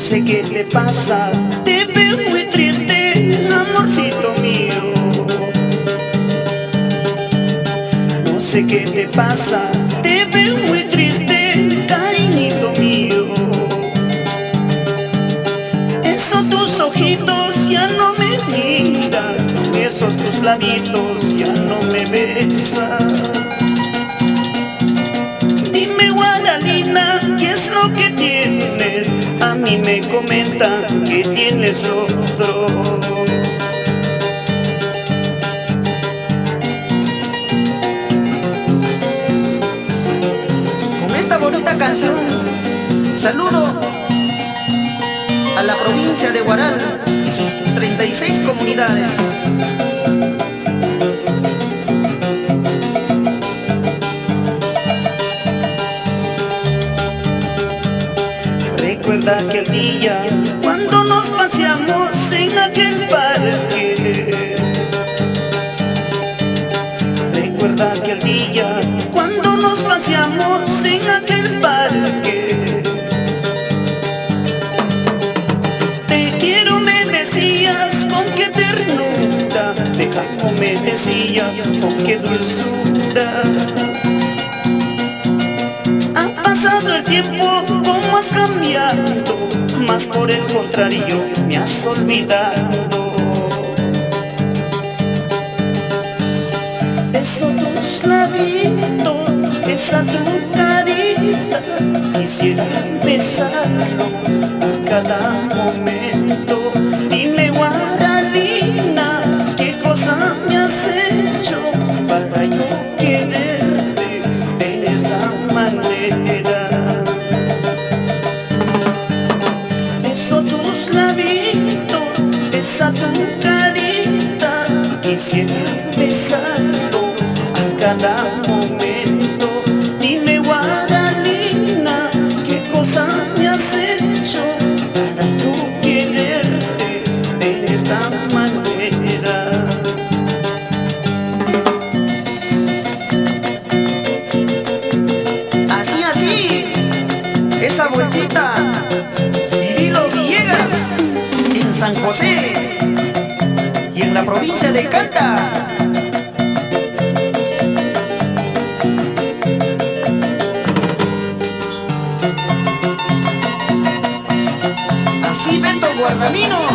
sé qué te pasa, te veo muy triste, amorcito mío. No sé qué te pasa, te veo muy triste, cariñito mío. Esos tus ojitos ya no me miran, esos tus labitos ya no me besan. Dime, Guadalina, ¿qué es lo que tienes? A mí me comentan que tienes otro. Con esta bonita canción saludo a la provincia de Huaral y sus 36 comunidades. Recuerda aquel día cuando nos paseamos en aquel parque. Recuerda aquel día cuando nos paseamos en aquel parque. Te quiero me decías con qué ternura, te amo me decías con qué dulzura. Ha pasado el tiempo, ¿cómo has cambiado? Mas por el contrario me has olvidado. Esos tus labitos, esa tu carita, quisiera besarlo a cada momento. Dime, Guadalina, ¿qué cosa me has hecho para yo quererte de esta manera? Esos tus labitos, esa tu carita, quisiera besarlo a cada momento. Dime, Guadalina, ¿qué cosa me has hecho para tú quererte de esta manera? Así, así, esa vueltita, Cirilo Villegas, en San José y en la provincia de Canta. Así Beto Guardamino.